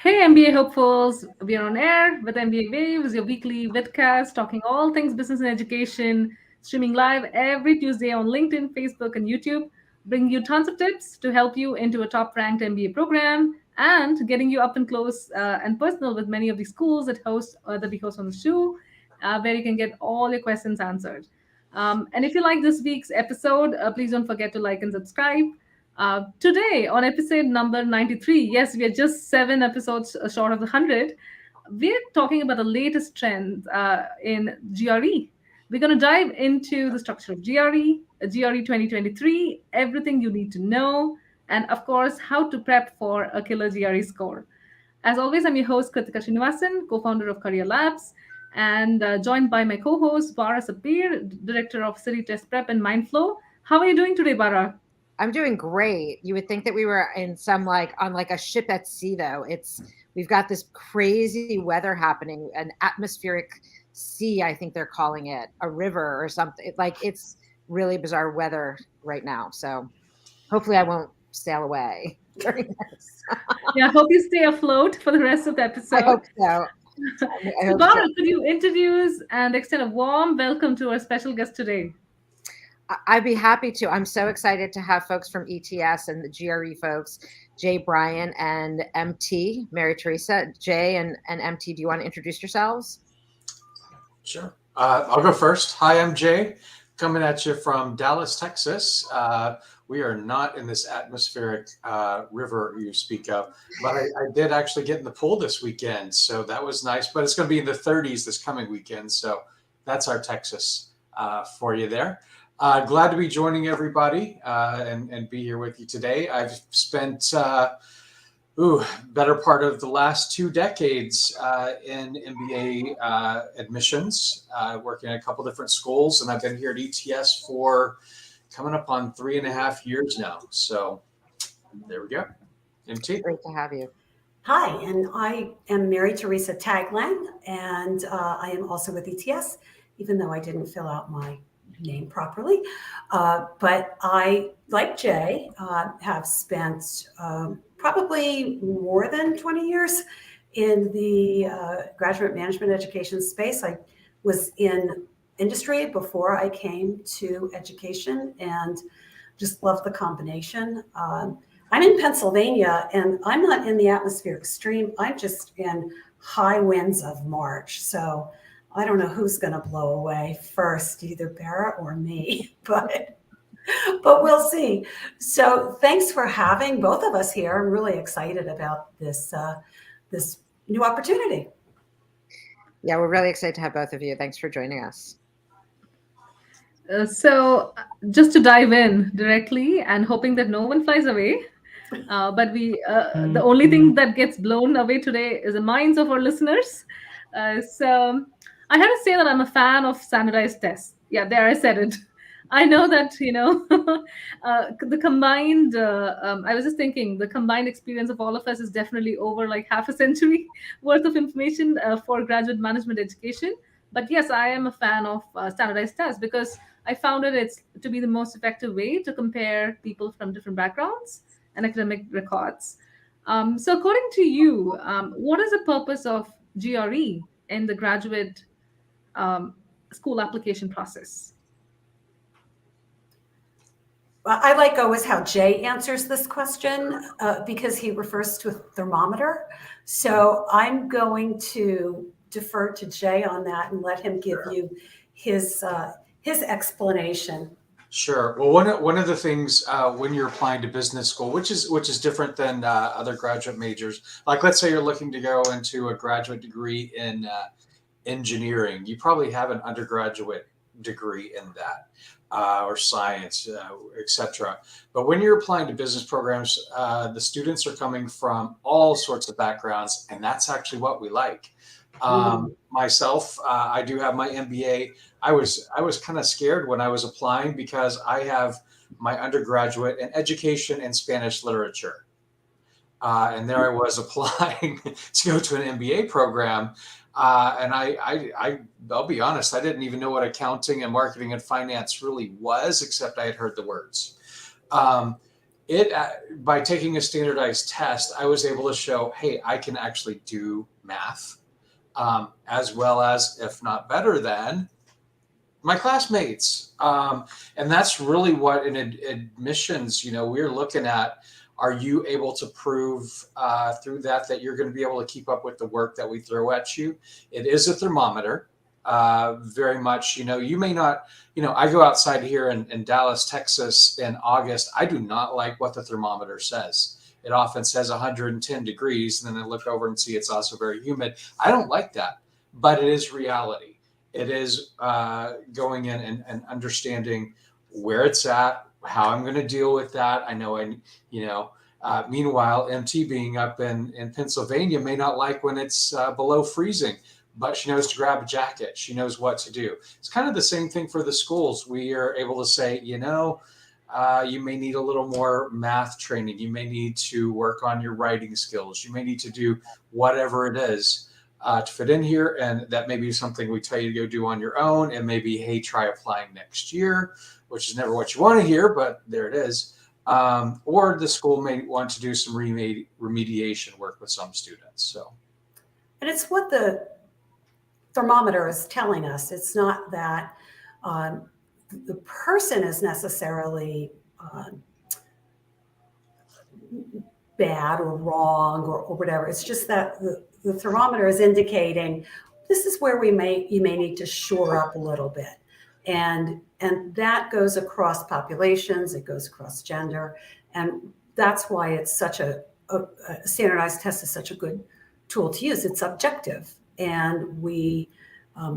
Hey, MBA hopefuls, we are on air with MBA Waves, your weekly vidcast talking all things business and education, streaming live every Tuesday on LinkedIn, Facebook, and YouTube, bringing you tons of tips to help you into a top ranked MBA program and getting you up and close and personal with many of the schools that we host on the show, where you can get all your questions answered. And if you like this week's episode, please don't forget to like and subscribe. Today, on episode number 93, yes, we are just 7 episodes short of the 100. We're talking about the latest trends in GRE. We're going to dive into the structure of GRE, GRE 2023, everything you need to know, and of course, how to prep for a killer GRE score. As always, I'm your host, Krithika Srinivasan, co founder of Career Labs, and joined by my co host, Bara Sapir, director of City Test Prep and Mindflow. How are you doing today, Bara? I'm doing great. You would think that we were in some on a ship at sea though. We've got this crazy weather happening, an atmospheric sea, I think they're calling it, a river or something. It's really bizarre weather right now. So hopefully I won't sail away during this. Yeah, I hope you stay afloat for the rest of the I episode. hope so. I So, hope so. Bara, could you introduce and extend a warm welcome to our special guest today? I'd be happy to. I'm so excited to have folks from ETS and the GRE folks, Jay, Bryant, and MT, Mary Theresa. Jay and MT, do you want to introduce yourselves? Sure. I'll go first. Hi, I'm Jay, coming at you from Dallas, Texas. We are not in this atmospheric river you speak of, but I did actually get in the pool this weekend, so that was nice. But it's going to be in the 30s this coming weekend, so that's our Texas for you there. Glad to be joining everybody and be here with you today. I've spent better part of the last 2 decades in MBA admissions, working at a couple different schools, and I've been here at ETS for coming up on 3.5 years now. So there we go. MT. Great to have you. Hi, and I am Mary Theresa Taglang, and I am also with ETS, even though I didn't fill out my name properly. But I, like Jay, have spent probably more than 20 years in the graduate management education space. I was in industry before I came to education and just love the combination. I'm in Pennsylvania and I'm not in the atmospheric stream. I'm just in high winds of March. So I don't know who's going to blow away first, either Bara or me, but we'll see. So thanks for having both of us here. I'm really excited about this new opportunity. Yeah, we're really excited to have both of you. Thanks for joining us. Just to dive in directly and hoping that no one flies away. But the only thing that gets blown away today is the minds of our listeners. So I have to say that I'm a fan of standardized tests. Yeah, there I said it. I know that, the combined, I was just thinking, the combined experience of all of us is definitely over like half a century worth of information for graduate management education. But yes, I am a fan of standardized tests because I found it's to be the most effective way to compare people from different backgrounds and academic records. So, according to you, what is the purpose of GRE in the graduate school application process? I like always how Jay answers this question because he refers to a thermometer. So I'm going to defer to Jay on that and let him give you his explanation. Sure. Well, one of the things when you're applying to business school, which is different than other graduate majors, like let's say you're looking to go into a graduate degree in engineering, you probably have an undergraduate degree in that or science, etc. But when you're applying to business programs, the students are coming from all sorts of backgrounds, and that's actually what we like. Myself, I do have my MBA. I was kind of scared when I was applying because I have my undergraduate in education and Spanish literature. And there I was applying to go to an MBA program. And I'll be honest, I didn't even know what accounting and marketing and finance really was, except I had heard the words. by taking a standardized test, I was able to show, hey, I can actually do math, as well as, if not better than, my classmates. And that's really what in admissions, we're looking at. Are you able to prove through that you're going to be able to keep up with the work that we throw at you? It is a thermometer, very much. You may not. I go outside here in Dallas, Texas, in August. I do not like what the thermometer says. It often says 110 degrees, and then I look over and see it's also very humid. I don't like that, but it is reality. It is going in and understanding where it's at, how I'm going to deal with that. I know, meanwhile, MT being up in Pennsylvania may not like when it's below freezing, but she knows to grab a jacket. She knows what to do. It's kind of the same thing for the schools. We are able to say, you may need a little more math training. You may need to work on your writing skills. You may need to do whatever it is to fit in here. And that may be something we tell you to go do on your own. And maybe, hey, try applying next year, which is never what you want to hear, but there it is. Or the school may want to do some remediation work with some students. So, and it's what the thermometer is telling us. It's not that the person is necessarily bad or wrong or whatever. It's just that the thermometer is indicating this is where you may need to shore up a little bit. And that goes across populations, it goes across gender. And that's why it's such a standardized test is such a good tool to use. It's objective. And we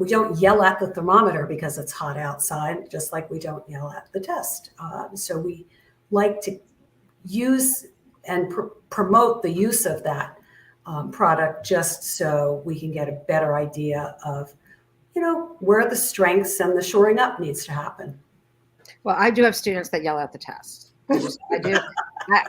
don't yell at the thermometer because it's hot outside, just like we don't yell at the test. So we like to use and promote the use of that product just so we can get a better idea of, where the strengths and the shoring up needs to happen. Well, I do have students that yell at the test. I do.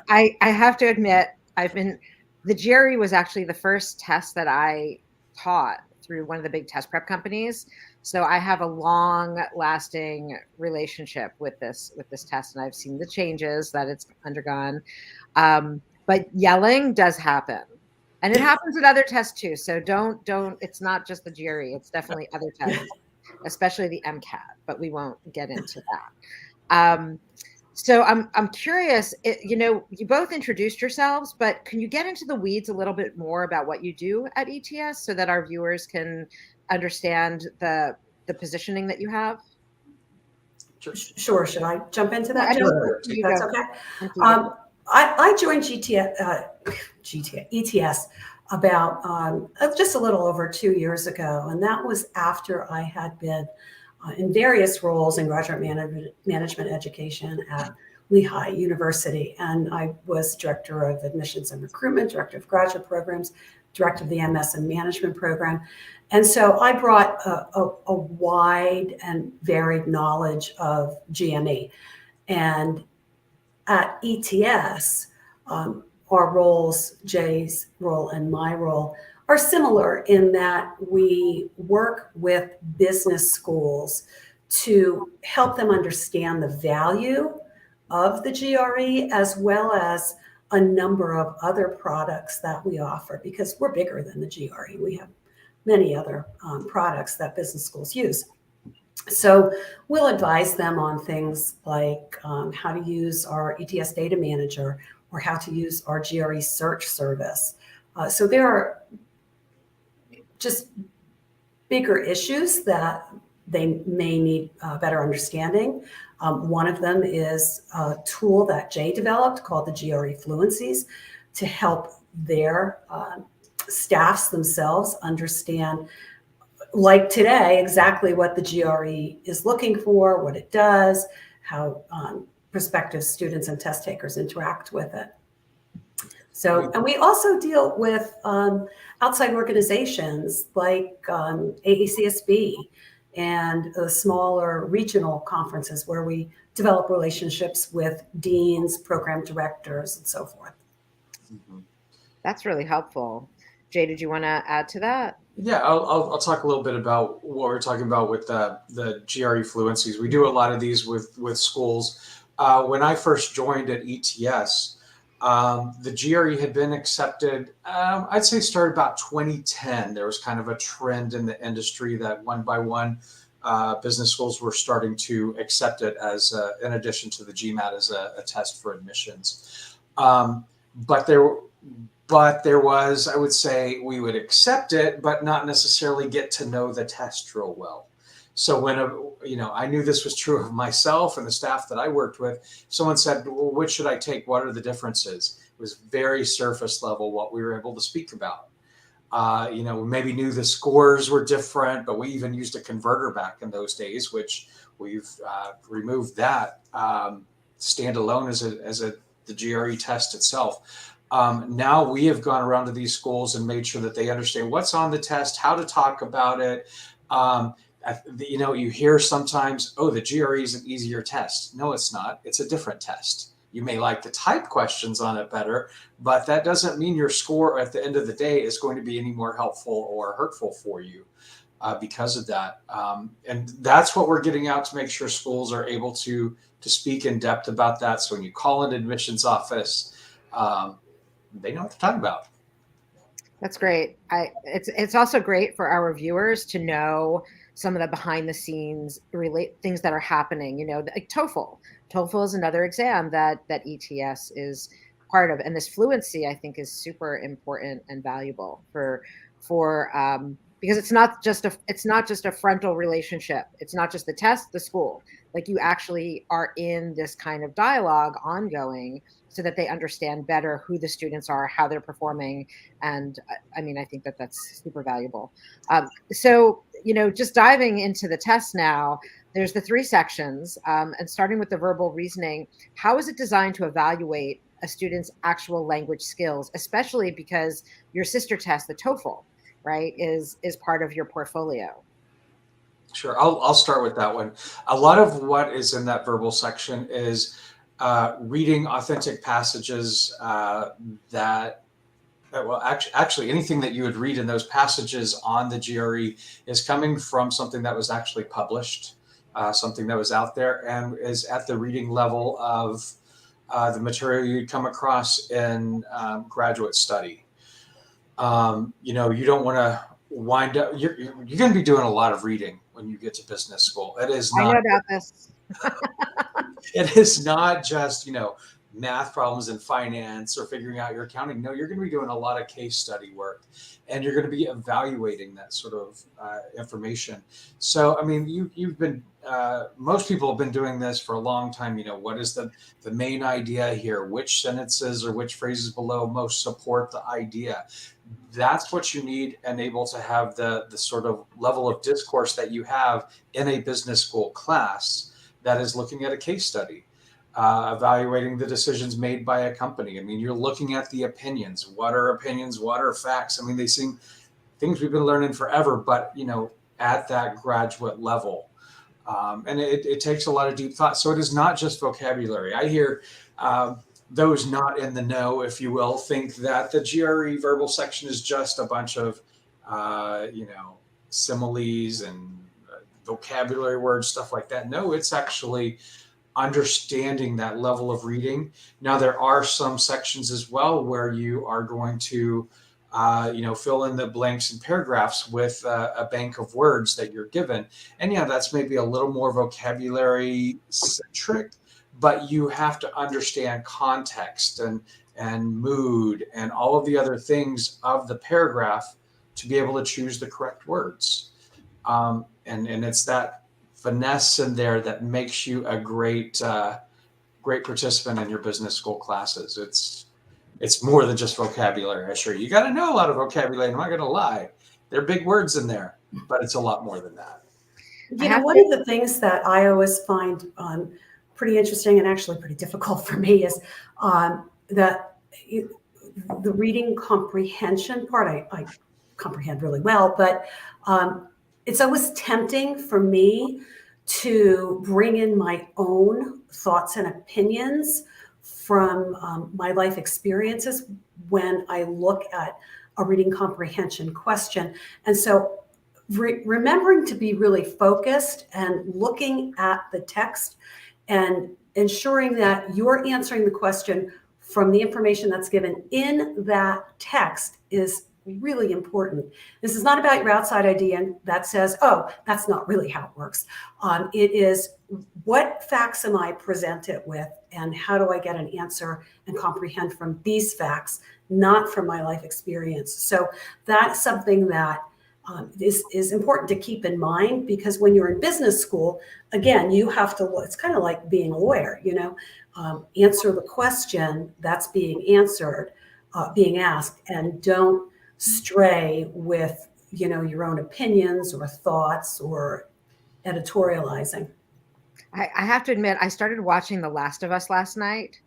I have to admit, the GRE was actually the first test that I taught through one of the big test prep companies. So I have a long lasting relationship with this test, and I've seen the changes that it's undergone. But yelling does happen. And it happens at other tests too. So don't, it's not just the GRE, it's definitely other tests, especially the MCAT, but we won't get into that. So I'm curious, you both introduced yourselves, but can you get into the weeds a little bit more about what you do at ETS so that our viewers can understand the positioning that you have? Sure. Should I jump into that, Yeah, Joe? if That's okay. I joined ETS about just a little over 2 years ago, and that was after I had been in various roles in graduate management education at Lehigh University, and I was director of admissions and recruitment, director of graduate programs, director of the MS and management program, and so I brought a wide and varied knowledge of GME. And at ETS, our roles, Jay's role and my role, are similar in that we work with business schools to help them understand the value of the GRE, as well as a number of other products that we offer, because we're bigger than the GRE. We have many other products that business schools use. So we'll advise them on things like how to use our ETS data manager or how to use our GRE search service. So there are just bigger issues that they may need better understanding. One of them is a tool that Jay developed called the GRE Fluencies to help their staffs themselves understand, like today, exactly what the GRE is looking for, what it does, how prospective students and test takers interact with it. So, and we also deal with outside organizations like AACSB and smaller regional conferences where we develop relationships with deans, program directors, and so forth. That's really helpful. Jay, did you want to add to that? Yeah, I'll talk a little bit about what we're talking about with the GRE Fluencies. We do a lot of these with schools. when I first joined at ETS, the GRE had been accepted, I'd say started about 2010. There was kind of a trend in the industry that one by one, business schools were starting to accept it as, in addition to the GMAT, as a test for admissions. But there was, I would say, we would accept it, but not necessarily get to know the test real well. So when I knew this was true of myself and the staff that I worked with. Someone said, "Well, which should I take? What are the differences?" It was very surface level what we were able to speak about. We maybe knew the scores were different, but we even used a converter back in those days, which we've removed that standalone as the GRE test itself. Now we have gone around to these schools and made sure that they understand what's on the test, how to talk about it. You hear sometimes, oh, the GRE is an easier test. No, it's not. It's a different test. You may like the type questions on it better, but that doesn't mean your score at the end of the day is going to be any more helpful or hurtful for you because of that. And that's what we're getting out to make sure schools are able to speak in depth about that. So when you call an admissions office, they know what they're talking about. That's great. It's also great for our viewers to know some of the behind the scenes things that are happening. Like TOEFL is another exam that ETS is part of, and this fluency I think is super important and valuable for because it's not just a frontal relationship. It's not just the test, the school. Like you actually are in this kind of dialogue ongoing, so that they understand better who the students are, how they're performing. And I think that that's super valuable. So, just diving into the test now, there's the 3 sections, and starting with the verbal reasoning, how is it designed to evaluate a student's actual language skills, especially because your sister test, the TOEFL, right, is part of your portfolio? Sure. I'll start with that one. A lot of what is in that verbal section is reading authentic passages actually anything that you would read in those passages on the GRE is coming from something that was actually published, something that was out there and is at the reading level of the material you'd come across in graduate study. You don't want to wind up, you're going to be doing a lot of reading when you get to business school. It is not. I know about this. It is not just, math problems in finance or figuring out your accounting. No, you're going to be doing a lot of case study work and you're going to be evaluating that sort of information. So, you've been, most people have been doing this for a long time. What is the main idea here? Which sentences or which phrases below most support the idea? That's what you need and able to have the sort of level of discourse that you have in a business school class that is looking at a case study, evaluating the decisions made by a company. You're looking at the opinions. What are opinions? What are facts? They seem things we've been learning forever, but, at that graduate level. And it takes a lot of deep thought. So it is not just vocabulary. I hear those not in the know, if you will, think that the GRE verbal section is just a bunch of, similes and vocabulary words, stuff like that. No, it's actually understanding that level of reading. Now, there are some sections as well where you are going to, fill in the blanks and paragraphs with a bank of words that you're given. And yeah, that's maybe a little more vocabulary centric, but you have to understand context and mood and all of the other things of the paragraph to be able to choose the correct words. And it's that finesse in there that makes you a great participant in your business school classes. It's more than just vocabulary. I assure you. You got to know a lot of vocabulary. I'm not going to lie. There are big words in there, but it's a lot more than that. One of the things that I always find pretty interesting and actually pretty difficult for me is that the reading comprehension part. I comprehend really well, but it's always tempting for me to bring in my own thoughts and opinions from my life experiences when I look at a reading comprehension question. And so remembering to be really focused and looking at the text and ensuring that you're answering the question from the information that's given in that text is really important. This is not about your outside idea that says, oh, that's not really how it works. It is, what facts am I presented with, and how do I get an answer and comprehend from these facts, not from my life experience. So that's something that is important to keep in mind, because when you're in business school, again, you have to, it's kind of like being a lawyer, answer the question that's being answered, being asked, and don't stray with, your own opinions or thoughts or editorializing. I have to admit, I started watching The Last of Us last night,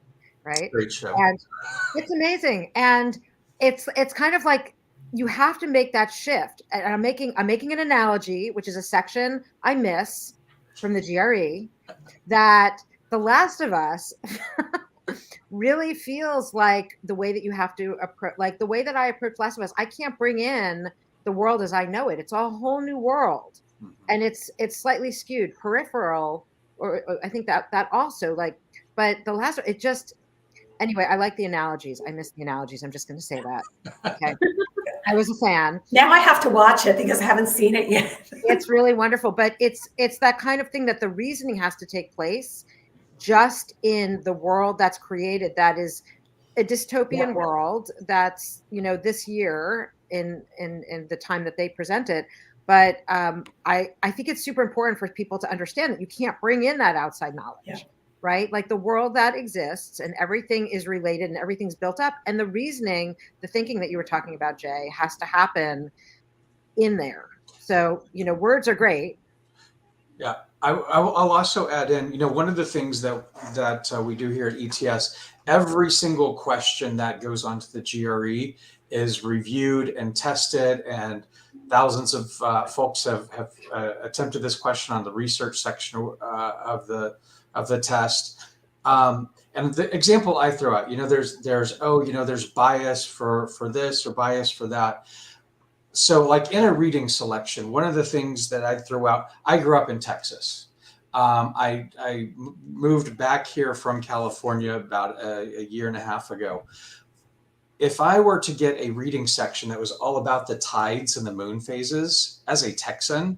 right? Great show. And it's amazing. And it's kind of like, you have to make that shift. And I'm making an analogy, which is a section I miss from the GRE, that The Last of Us really feels like the way that you have to approach, like the way that I approach Last of Us. I can't bring in the world as I know it. It's a whole new world, and it's slightly skewed, peripheral, or I think that also, like, but the last, it just, anyway, I like the analogies. I miss the analogies. I'm just going to say that. Okay. I was a fan. Now I have to watch it because I haven't seen it yet. It's really wonderful, but it's that kind of thing that the reasoning has to take place just in the world that's created, that is a dystopian world that's, this year in the time that they present it. But I think it's super important for people to understand that you can't bring in that outside knowledge, right? Like the world that exists and everything is related and everything's built up. And the reasoning, the thinking that you were talking about, Jay, has to happen in there. So, words are great. Yeah, I'll also add in, one of the things that we do here at ETS, every single question that goes onto the GRE is reviewed and tested, and thousands of folks have attempted this question on the research section of the test. And the example I throw out, there's bias for this or bias for that. So like in a reading selection, one of the things that I throw out, I grew up in Texas. I moved back here from California about a year and a half ago. If I were to get a reading section that was all about the tides and the moon phases, as a Texan,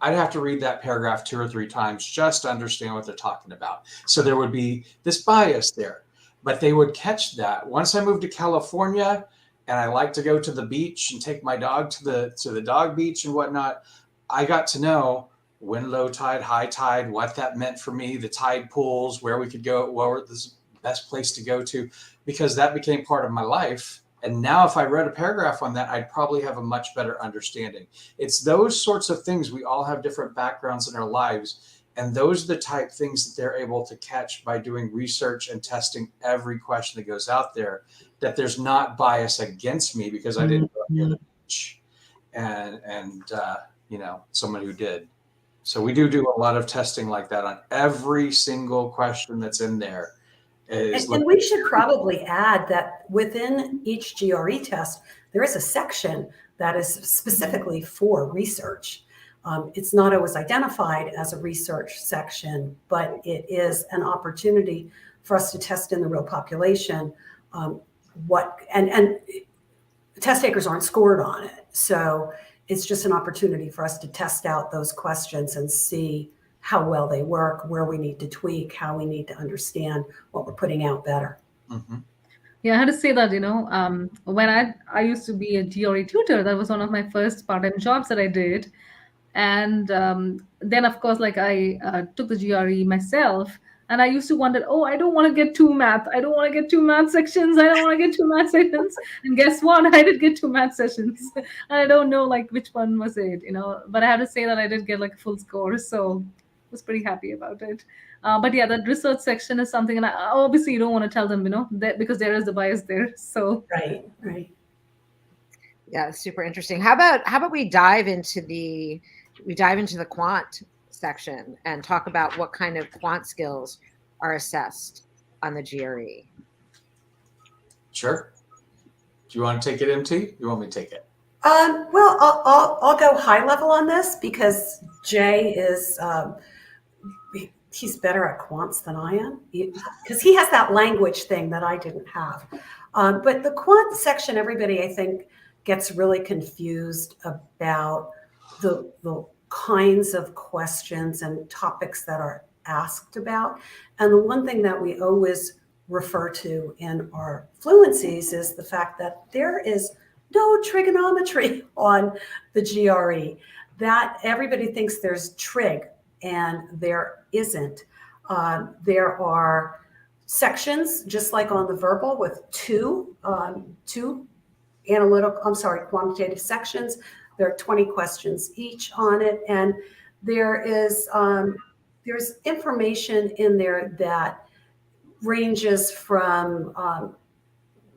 I'd have to read that paragraph 2 or 3 times just to understand what they're talking about. So there would be this bias there, but they would catch that. Once I moved to California, and I like to go to the beach and take my dog to the dog beach and whatnot, I got to know when low tide, high tide, what that meant for me, the tide pools, where we could go, what were the best place to go to, because that became part of my life. And now if I read a paragraph on that, I'd probably have a much better understanding. It's those sorts of things. We all have different backgrounds in our lives. And those are the type things that they're able to catch by doing research and testing every question that goes out there, that there's not bias against me because I didn't go near the beach and someone who did. So we do a lot of testing like that on every single question that's in there. And we should probably add that within each GRE test, there is a section that is specifically for research. It's not always identified as a research section, but it is an opportunity for us to test in the real population and test takers aren't scored on it. So it's just an opportunity for us to test out those questions and see how well they work, where we need to tweak, how we need to understand what we're putting out better. Mm-hmm. Yeah, I had to say that, when I used to be a GRE tutor, that was one of my first part-time jobs that I did. And then, of course, like I took the GRE myself, and I used to wonder, I don't want to get 2 math. I don't want to get 2 math sections. I don't want to get 2 math sessions. And guess what? I did get 2 math sessions. And I don't know like which one was it, but I have to say that I did get like a full score. So I was pretty happy about it. But yeah, that research section is something, and obviously you don't want to tell them, because there is the bias there. So right. Yeah, super interesting. How about we dive into the quant section and talk about what kind of quant skills are assessed on the GRE? Sure. Do you want to take it, MT? You want me to take it? Well, I'll go high level on this because Jay is he's better at quants than I am, because he has that language thing that I didn't have. But the quant section, everybody, I think, gets really confused about the kinds of questions and topics that are asked about. And the one thing that we always refer to in our fluencies is the fact that there is no trigonometry on the GRE. That everybody thinks there's trig, and there isn't. There are sections, just like on the verbal, with two quantitative sections. There are 20 questions each on it, and there's information in there that ranges from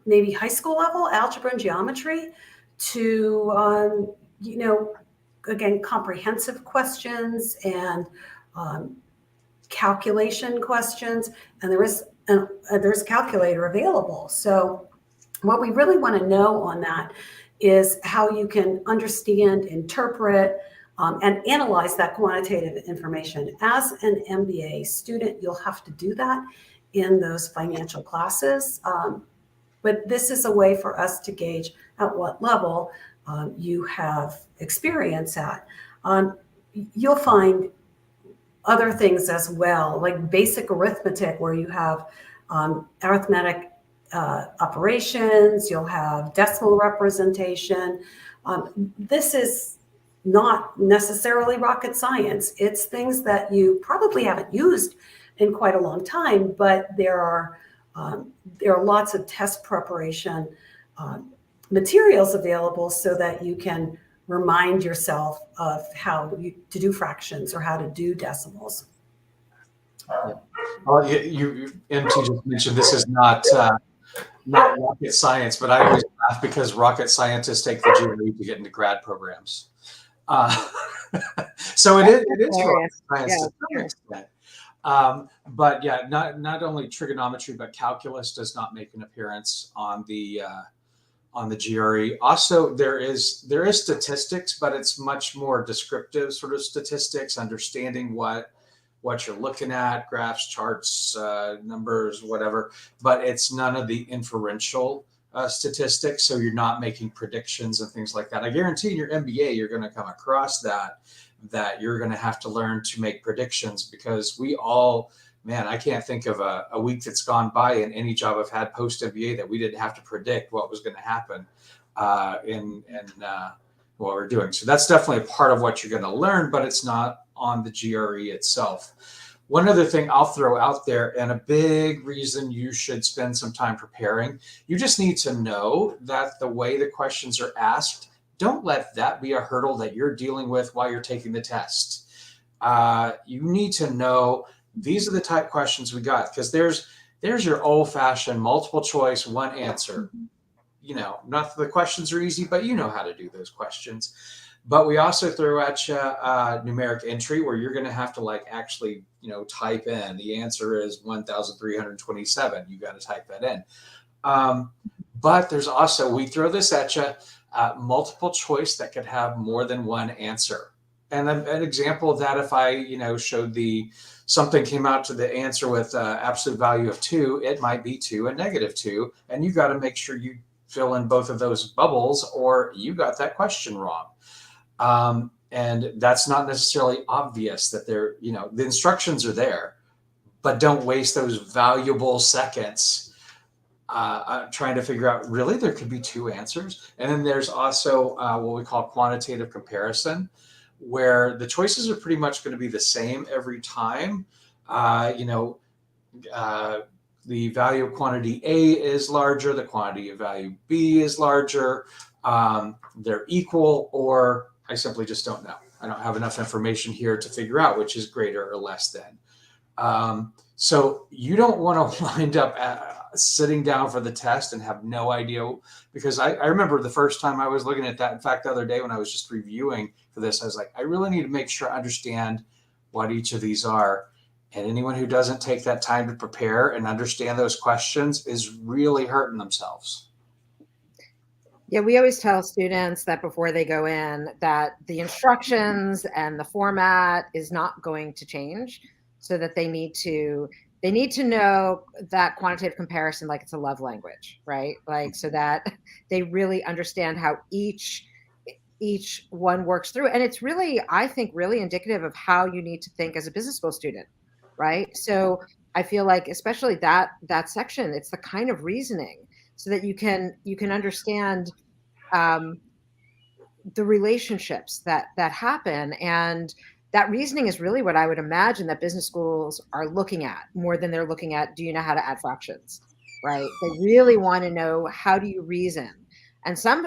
maybe high school level algebra and geometry to again, comprehensive questions and calculation questions, and there's a calculator available. So what we really want to know on that is how you can understand, interpret, and analyze that quantitative information. As an MBA student, you'll have to do that in those financial classes. But this is a way for us to gauge at what level you have experience at. You'll find other things as well, like basic arithmetic, where you have arithmetic operations, you'll have decimal representation. This is not necessarily rocket science. It's things that you probably haven't used in quite a long time, but there are lots of test preparation materials available so that you can remind yourself of how to do fractions or how to do decimals. Well, you MT just mentioned this is not rocket science, but I always laugh because rocket scientists take the GRE to get into grad programs. So it is rocket science to some extent. But yeah, not only trigonometry, but calculus does not make an appearance on the GRE. Also, there is statistics, but it's much more descriptive sort of statistics, understanding what you're looking at, graphs, charts, numbers, whatever. But it's none of the inferential statistics, so you're not making predictions and things like that. I guarantee in your MBA you're going to come across that you're going to have to learn to make predictions, because we all, man, I can't think of a week that's gone by in any job I've had post MBA that we didn't have to predict what was going to happen in what we're doing. So that's definitely a part of what you're going to learn, but it's not on the GRE itself. One other thing I'll throw out there, and a big reason you should spend some time preparing, you just need to know that the way the questions are asked, don't let that be a hurdle that you're dealing with while you're taking the test. You need to know these are the type questions we got, because there's your old-fashioned multiple choice, one answer. You know, not the questions are easy, but you know how to do those questions. But we also throw at you numeric entry, where you're going to have to actually, type in. The answer is 1,327. You got to type that in. But there's also, we throw this at you, multiple choice that could have more than one answer. And an example of that, if I, showed something came out to the answer with absolute value of 2, it might be 2 and negative 2. And you got to make sure you fill in both of those bubbles, or you got that question wrong. And that's not necessarily obvious that they're, the instructions are there, but don't waste those valuable seconds trying to figure out, really, there could be 2 answers. And then there's also what we call quantitative comparison, where the choices are pretty much going to be the same every time. The value of quantity A is larger, the quantity of value B is larger, they're equal, or I simply just don't know. I don't have enough information here to figure out which is greater or less than. So you don't want to wind up sitting down for the test and have no idea, because I remember the first time I was looking at that. In fact, the other day when I was just reviewing for this, I was like, I really need to make sure I understand what each of these are. And anyone who doesn't take that time to prepare and understand those questions is really hurting themselves. Yeah, we always tell students that before they go in, that the instructions and the format is not going to change. so that they need to know that quantitative comparison like it's a love language, right? Like, so that they really understand how each one works through. And it's really, I think, really indicative of how you need to think as a business school student, right? So I feel like, especially that section, it's the kind of reasoning so that you can understand the relationships that happen. And that reasoning is really what I would imagine that business schools are looking at more than they're looking at, do you know how to add fractions, right? They really want to know, how do you reason? And some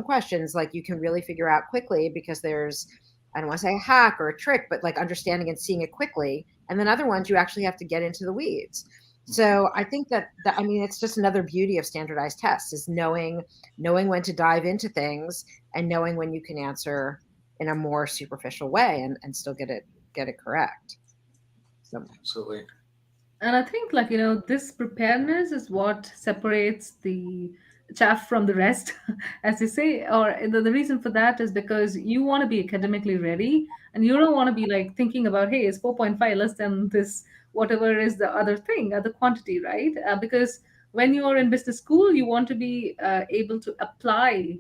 questions, like, you can really figure out quickly because there's, I don't want to say a hack or a trick, but like understanding and seeing it quickly. And then other ones you actually have to get into the weeds. So I think that I mean, it's just another beauty of standardized tests, is knowing when to dive into things and knowing when you can answer in a more superficial way and still get it correct. So Absolutely. And I think, like, this preparedness is what separates the chaff from the rest, as you say. Or the reason for that is because you want to be academically ready, and you don't want to be like thinking about, hey, is 4.5 less than this, whatever is the other thing, other quantity, right? Because when you are in business school, you want to be able to apply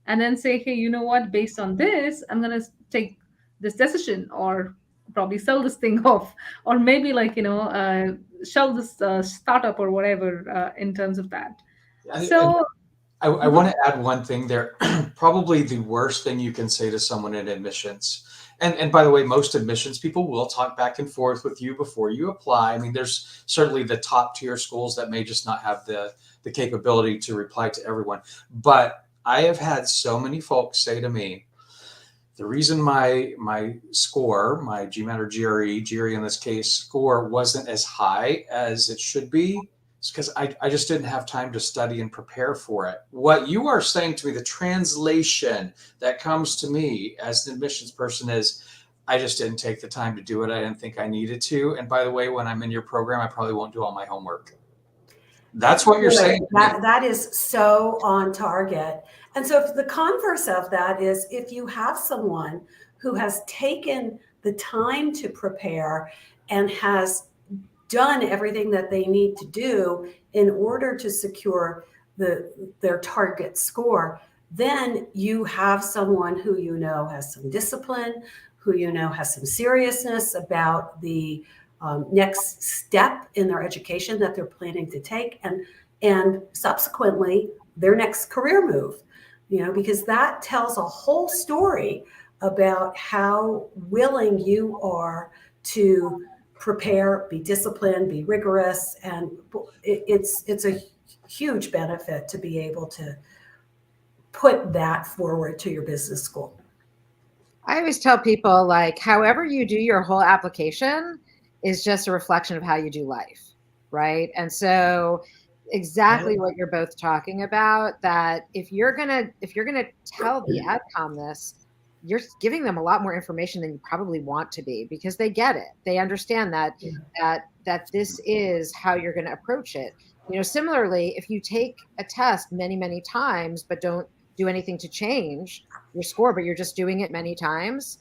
and then say, hey, you know what, based on this, I'm going to take this decision, or probably sell this thing off, or maybe, like, shelve this startup or whatever, in terms of that. And So I want to add one thing there. Probably the worst thing you can say to someone in admissions. And by the way, most admissions people will talk back and forth with you before you apply. I mean, there's certainly the top tier schools that may just not have the capability to reply to everyone. But I have had so many folks say to me, the reason my score, my GMAT or GRE in this case, score wasn't as high as it should be, is because I just didn't have time to study and prepare for it. What you are saying to me, the translation that comes to me as an admissions person, is I just didn't take the time to do it. I didn't think I needed to. And by the way, when I'm in your program, I probably won't do all my homework. That's what you're saying. That is so on target. And so if the converse of that is, if you have someone who has taken the time to prepare and has done everything that they need to do in order to secure their target score, then you have someone who has some discipline, who has some seriousness about the next step in their education that they're planning to take, and subsequently their next career move, because that tells a whole story about how willing you are to prepare, be disciplined, be rigorous. And it's a huge benefit to be able to put that forward to your business school. I always tell people, like, however you do your whole application is just a reflection of how you do life, right? And so exactly what you're both talking about, that if you're gonna tell the AdCom this, you're giving them a lot more information than you probably want to be, because they get it. They understand that this is how you're going to approach it. Similarly, if you take a test many, many times, but don't do anything to change your score, but you're just doing it many times,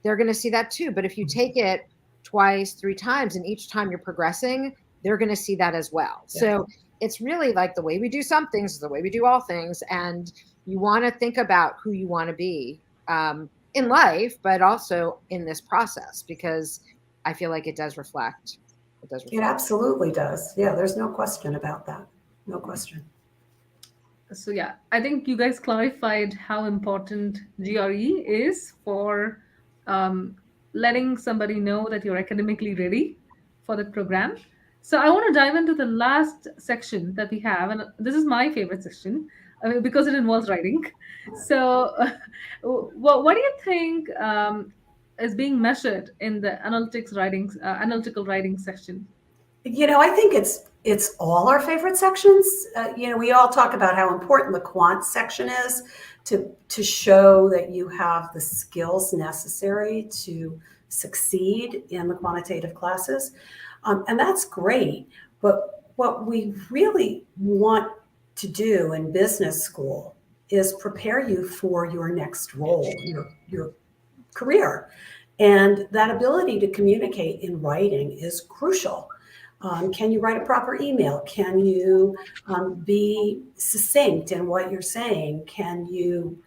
they're going to see that too. But if you take it twice, 3 times, and each time you're progressing, they're going to see that as well. Yeah. So it's really like the way we do some things is the way we do all things. And you want to think about who you want to be in life, but also in this process, because I feel like it does reflect. It absolutely does. Yeah, there's no question about that. No question. So yeah, I think you guys clarified how important GRE is for letting somebody know that you're academically ready for the program. So I want to dive into the last section that we have, and this is my favorite section because it involves writing. So what do you think is being measured in the analytical writing section? I think it's all our favorite sections. We all talk about how important the quant section is to show that you have the skills necessary to succeed in the quantitative classes. And that's great. But what we really want to do in business school is prepare you for your next role, your career. And that ability to communicate in writing is crucial. Can you write a proper email? Can you be succinct in what you're saying? Can you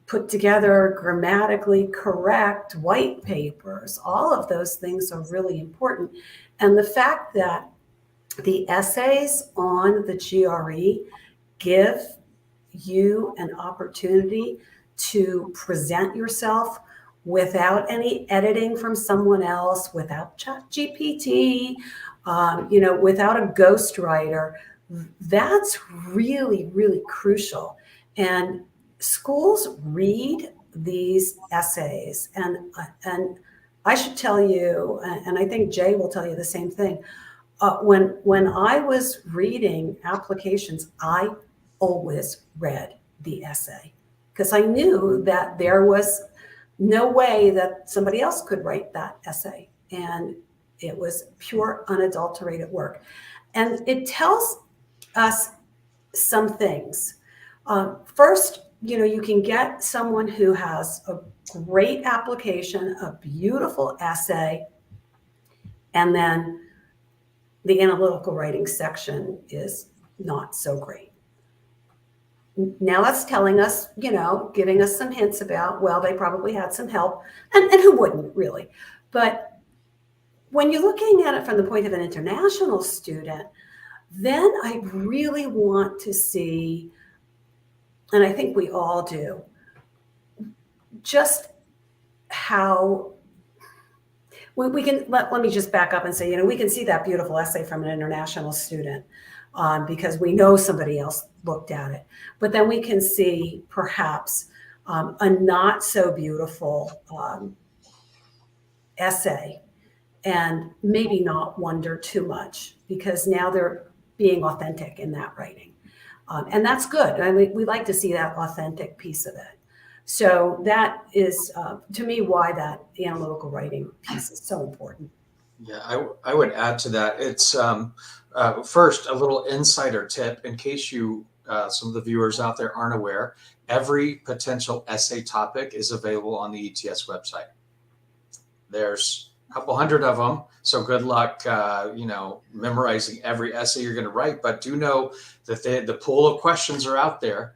put together grammatically correct white papers? All of those things are really important. And the fact that the essays on the GRE give you an opportunity to present yourself without any editing from someone else, without ChatGPT, without a ghostwriter, that's really, really crucial. And schools read these essays, and I should tell you, and I think Jay will tell you the same thing. When I was reading applications, I always read the essay because I knew that there was no way that somebody else could write that essay, and it was pure unadulterated work. And it tells us some things. First, you can get someone who has a great application, a beautiful essay, and then the analytical writing section is not so great. Now that's telling us, giving us some hints about, well, they probably had some help, and who wouldn't really? But when you're looking at it from the point of an international student, then I really want to see, and I think we all do, just how we can, let me just back up and say, we can see that beautiful essay from an international student because we know somebody else looked at it. But then we can see perhaps a not so beautiful essay and maybe not wonder too much because now they're being authentic in that writing. And that's good. I mean, we like to see that authentic piece of it. So that is, to me, why that analytical writing piece is so important. Yeah, I would add to that. It's first a little insider tip in case you some of the viewers out there aren't aware. Every potential essay topic is available on the ETS website. There's a couple hundred of them, so good luck, memorizing every essay you're going to write. But do know that the pool of questions are out there.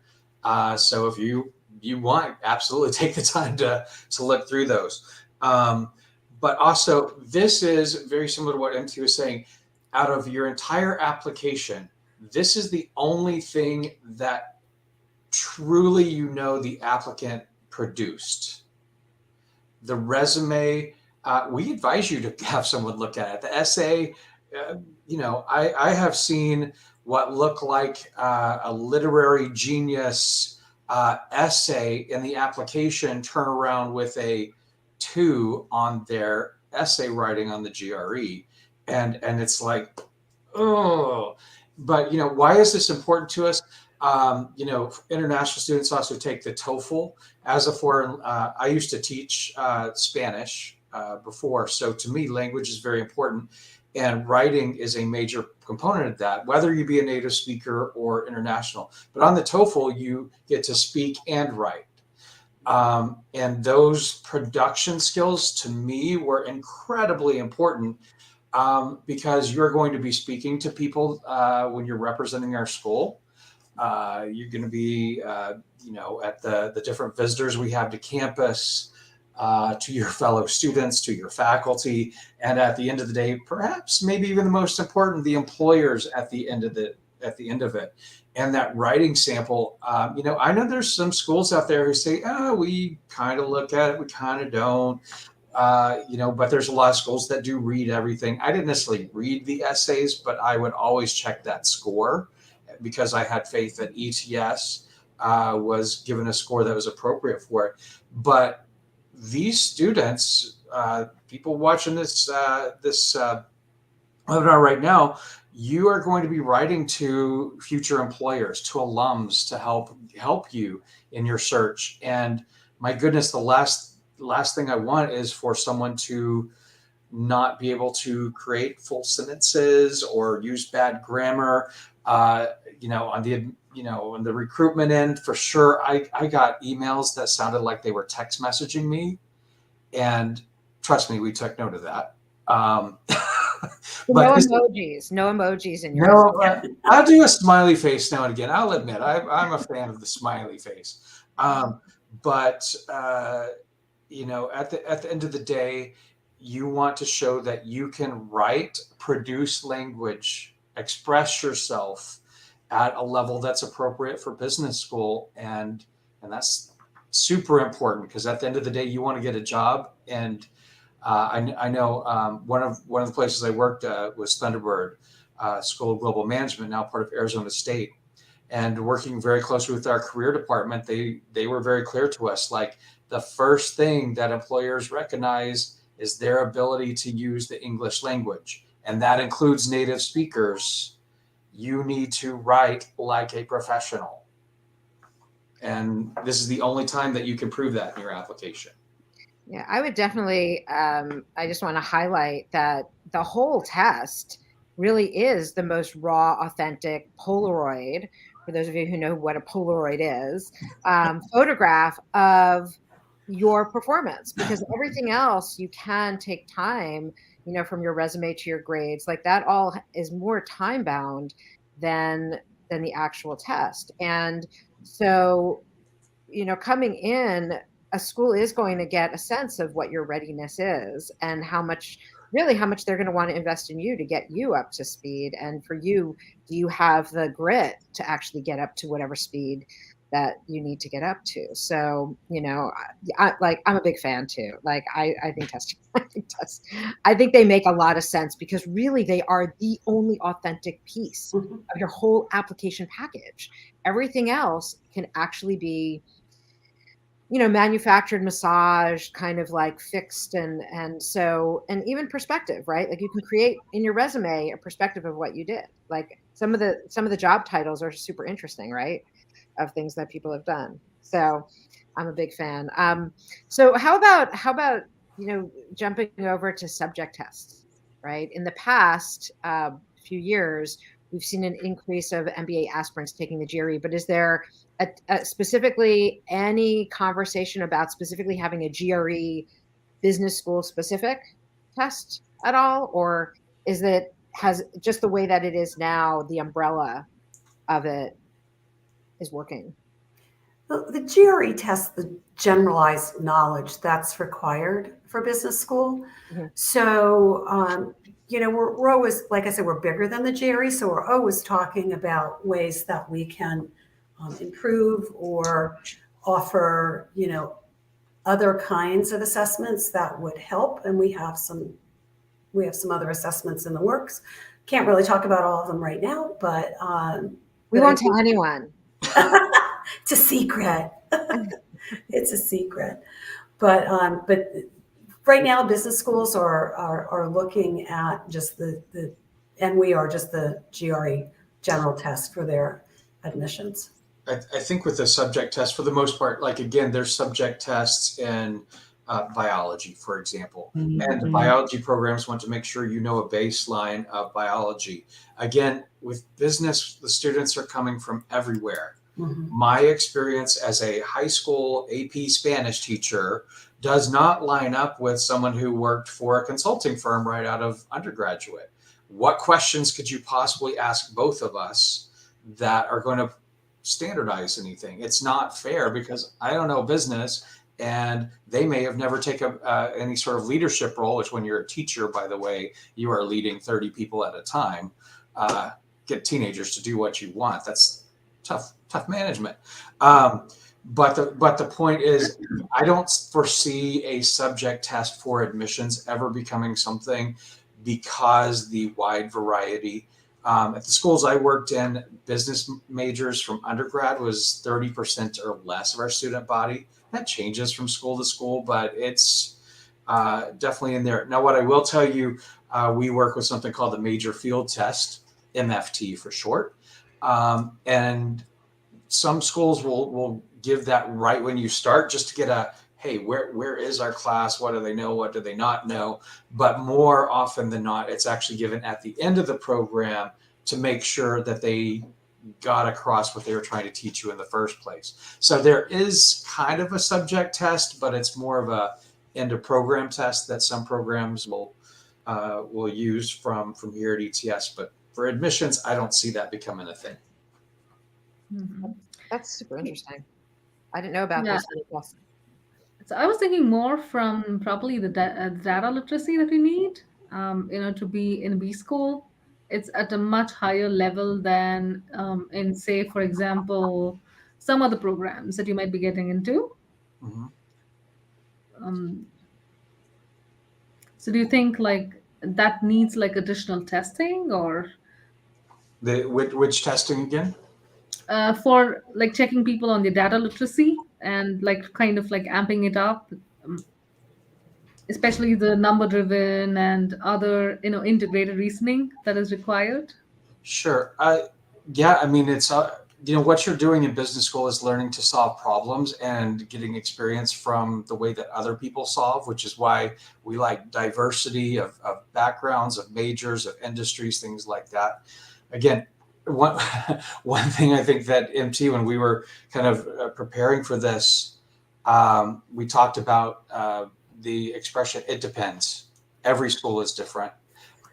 So if you want, absolutely take the time to look through those. But also, this is very similar to what MT was saying. Out of your entire application, this is the only thing that truly the applicant produced. The resume, we advise you to have someone look at it. The essay, I have seen what look like a literary genius essay in the application turn around with a 2 on their essay writing on the GRE. And it's like, oh, but why is this important to us? International students also take the TOEFL as a foreign. I used to teach Spanish before, so to me, language is very important, and writing is a major component of that. Whether you be a native speaker or international, but on the TOEFL, you get to speak and write. And those production skills to me were incredibly important because you're going to be speaking to people when you're representing our school. You're going to be, at the different visitors we have to campus, to your fellow students, to your faculty, and at the end of the day, perhaps maybe even the most important, the employers at the end of it. And that writing sample, I know there's some schools out there who say, we kind of look at it, we kind of don't, but there's a lot of schools that do read everything. I didn't necessarily read the essays, but I would always check that score because I had faith that ETS was given a score that was appropriate for it. But these students, people watching this webinar right now, you are going to be writing to future employers, to alums, to help you in your search. And my goodness, the last thing I want is for someone to not be able to create full sentences or use bad grammar. On the recruitment end, for sure, I got emails that sounded like they were text messaging me, and trust me, we took note of that. So But no emojis in your no, resume. I'll do a smiley face now and again. I'll admit I'm a fan of the smiley face. But at the end of the day, you want to show that you can write, produce language, express yourself at a level that's appropriate for business school, and that's super important, because at the end of the day, you want to get a job. And I know one of the places I worked was Thunderbird School of Global Management, now part of Arizona State. And working very closely with our career department, they were very clear to us, like, the first thing that employers recognize is their ability to use the English language. And that includes native speakers. You need to write like a professional. And this is the only time that you can prove that in your application. Yeah, I would definitely, I just want to highlight that the whole test really is the most raw, authentic Polaroid, for those of you who know what a Polaroid is, photograph of your performance, because everything else you can take time, from your resume to your grades, like that all is more time bound than the actual test. And so, coming in, a school is going to get a sense of what your readiness is and how much they're going to want to invest in you to get you up to speed. And for you, do you have the grit to actually get up to whatever speed that you need to get up to? So, I'm a big fan too. Like, I think I think they make a lot of sense, because really they are the only authentic piece of your whole application package. Everything else can actually be, manufactured, massaged, kind of like fixed, and even perspective, right? Like, you can create in your resume a perspective of what you did. Like, some of the job titles are super interesting, right? Of things that people have done. So I'm a big fan. So how about jumping over to subject tests, right? In the past few years, we've seen an increase of MBA aspirants taking the GRE, but is there specifically any conversation about specifically having a GRE business school specific test at all? Or has just the way that it is now, the umbrella of it is working? The GRE test, the generalized knowledge that's required for business school. Mm-hmm. So, we're always, like I said, we're bigger than the GRE. So we're always talking about ways that we can improve or offer, other kinds of assessments that would help. And we have some other assessments in the works. Can't really talk about all of them right now, but we won't tell anyone. It's a secret. It's a secret. But right now, business schools are looking at just and we are just the GRE general test for their admissions. I think with the subject test, for the most part, like, again, there's subject tests in biology, for example. Mm-hmm. And the biology programs want to make sure you know a baseline of biology. Again, with business, the students are coming from everywhere. Mm-hmm. My experience as a high school AP Spanish teacher does not line up with someone who worked for a consulting firm right out of undergraduate. What questions could you possibly ask both of us that are going to standardize anything? It's not fair, because I don't know business, and they may have never taken any sort of leadership role, which, when you're a teacher, by the way, you are leading 30 people at a time. Get teenagers to do what you want. That's tough management. But the point is, I don't foresee a subject test for admissions ever becoming something, because the wide variety. At the schools I worked in, business majors from undergrad was 30% or less of our student body. That changes from school to school, but it's definitely in there. Now, what I will tell you, we work with something called the Major Field Test, MFT for short. And some schools will give that right when you start, just to get a, hey, where is our class? What do they know? What do they not know? But more often than not, it's actually given at the end of the program to make sure that they got across what they were trying to teach you in the first place. So there is kind of a subject test, but it's more of a end of program test that some programs will use from here at ETS. But for admissions, I don't see that becoming a thing. Mhm. That's super interesting. I didn't know about Yeah. this. Yes. So I was thinking more from probably the data literacy that we need, to be in B school. It's at a much higher level than in, say, for example, some other programs that you might be getting into. Mhm. Um, so do you think like that needs like additional testing or Which testing again? for like checking people on their data literacy and like kind of like amping it up? Um, Especially the number driven and other integrated reasoning that is required. Sure. Yeah, I mean, it's what you're doing in business school is learning to solve problems and getting experience from the way that other people solve, which is why we like diversity of backgrounds, of majors, of industries, things like that. Again, one one thing I think that MT, when we were kind of preparing for this, we talked about the expression "it depends." Every school is different.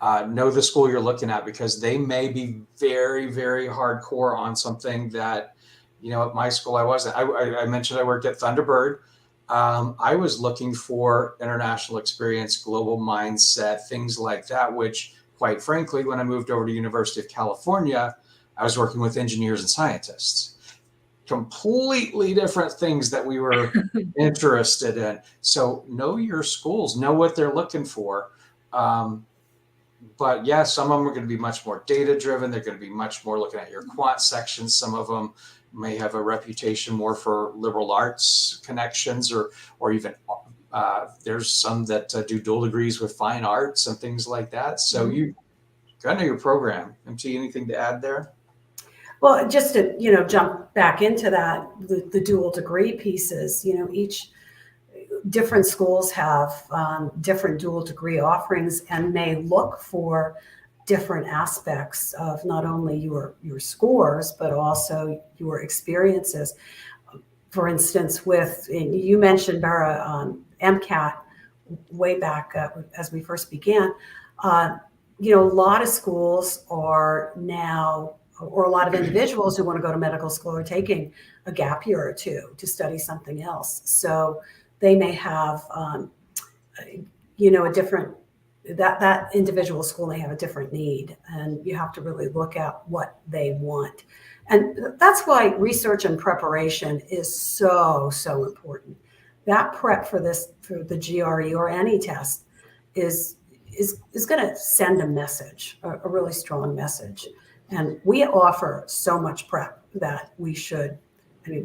Know the school you're looking at, because they may be very, very hardcore on something that, at my school I wasn't. I mentioned I worked at Thunderbird. I was looking for international experience, global mindset, things like that, which quite frankly, when I moved over to University of California, I was working with engineers and scientists. Completely different things that we were interested in. So know your schools, know what they're looking for. But yeah, some of them are going to be much more data driven. They're going to be much more looking at your quant sections. Some of them may have a reputation more for liberal arts connections, or even there's some that do dual degrees with fine arts and things like that. So you got to know your program. MT, anything to add there? Well, just to jump back into that, the dual degree pieces. Each different schools have different dual degree offerings and may look for different aspects of not only your scores but also your experiences. For instance, you mentioned Bara MCAT way back as we first began. A lot of schools are now, or a lot of individuals who want to go to medical school are taking a gap year or two to study something else. So they may have, a different, that individual school may have a different need, and you have to really look at what they want. And that's why research and preparation is so, so important. That prep for the GRE or any test is going to send a message, a really strong message. And we offer so much prep that we should,